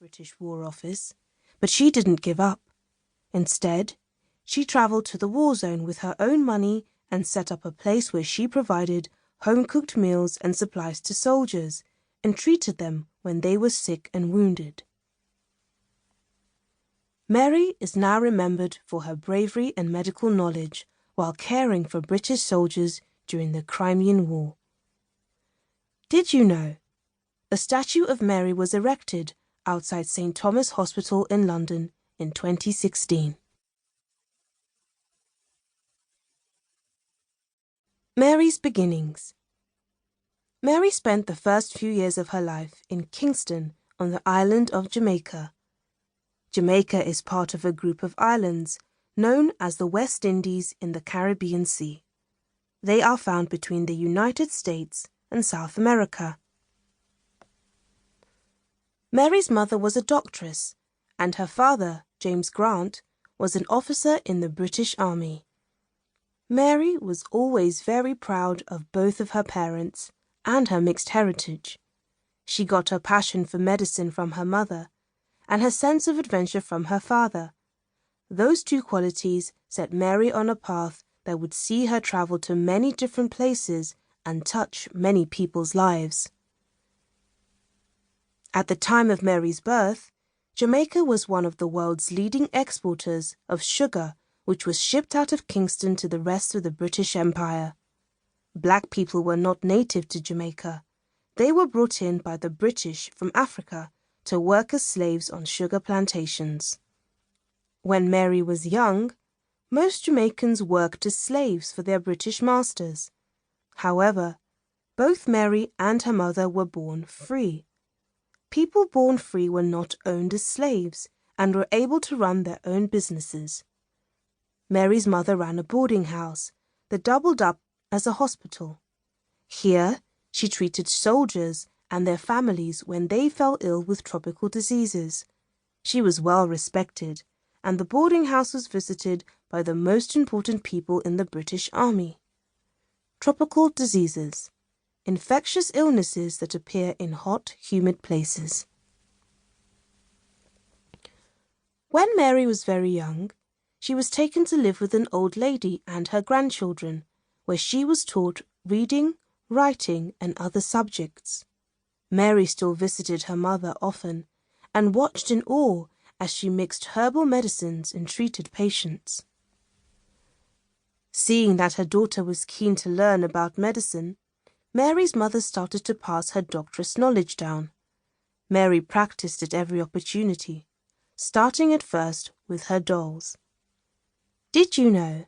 British War Office, but she didn't give up. Instead, she travelled to the war zone with her own money and set up a place where she provided home-cooked meals and supplies to soldiers and treated them when they were sick and wounded. Mary is now remembered for her bravery and medical knowledge while caring for British soldiers during the Crimean War. Did you know? A statue of Mary was erected outside St. Thomas Hospital in London in 2016. Mary's beginnings. Mary spent the first few years of her life in Kingston on the island of Jamaica. Jamaica is part of a group of islands known as the West Indies in the Caribbean Sea. They are found between the United States and South America. Mary's mother was a doctress, and her father, James Grant, was an officer in the British Army. Mary was always very proud of both of her parents and her mixed heritage. She got her passion for medicine from her mother and her sense of adventure from her father. Those two qualities set Mary on a path that would see her travel to many different places and touch many people's lives. At the time of Mary's birth, Jamaica was one of the world's leading exporters of sugar, which was shipped out of Kingston to the rest of the British Empire. Black people were not native to Jamaica. They were brought in by the British from Africa to work as slaves on sugar plantations. When Mary was young, most Jamaicans worked as slaves for their British masters. However, both Mary and her mother were born free. People born free were not owned as slaves and were able to run their own businesses. Mary's mother ran a boarding house that doubled up as a hospital. Here, she treated soldiers and their families when they fell ill with tropical diseases. She was well respected, and the boarding house was visited by the most important people in the British Army. Tropical diseases, infectious illnesses that appear in hot, humid places. When Mary was very young, she was taken to live with an old lady and her grandchildren, where she was taught reading, writing, and other subjects. Mary still visited her mother often and watched in awe as she mixed herbal medicines and treated patients. Seeing that her daughter was keen to learn about medicine, Mary's mother started to pass her doctress knowledge down. Mary practiced at every opportunity, starting at first with her dolls. Did you know?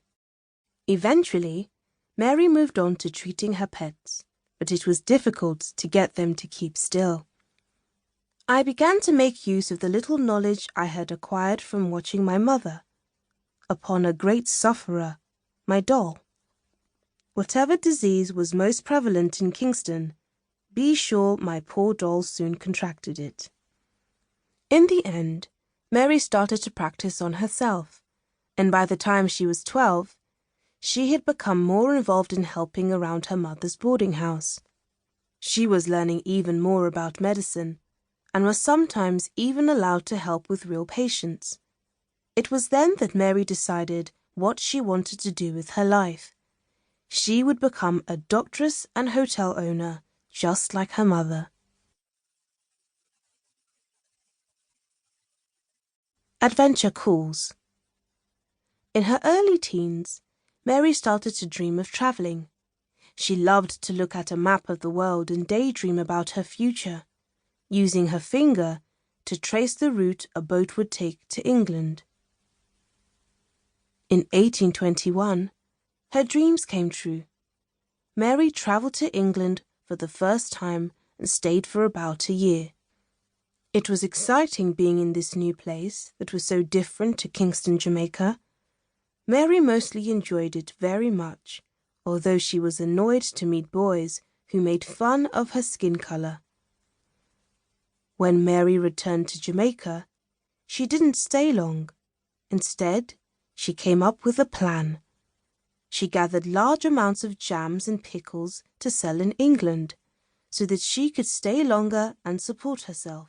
Eventually, Mary moved on to treating her pets, but it was difficult to get them to keep still. I began to make use of the little knowledge I had acquired from watching my mother upon a great sufferer, my doll. Whatever disease was most prevalent in Kingston, be sure my poor doll soon contracted it. In the end, Mary started to practice on herself, and by the time she was 12, she had become more involved in helping around her mother's boarding house. She was learning even more about medicine, and was sometimes even allowed to help with real patients. It was then that Mary decided what she wanted to do with her life. She would become a doctress and hotel owner, just like her mother. Adventure calls. In her early teens, Mary started to dream of travelling. She loved to look at a map of the world and daydream about her future, using her finger to trace the route a boat would take to England. In 1821, her dreams came true. Mary travelled to England for the first time and stayed for about a year. It was exciting being in this new place that was so different to Kingston, Jamaica. Mary mostly enjoyed it very much, although she was annoyed to meet boys who made fun of her skin colour. When Mary returned to Jamaica, she didn't stay long. Instead, she came up with a plan. She gathered large amounts of jams and pickles to sell in England, so that she could stay longer and support herself.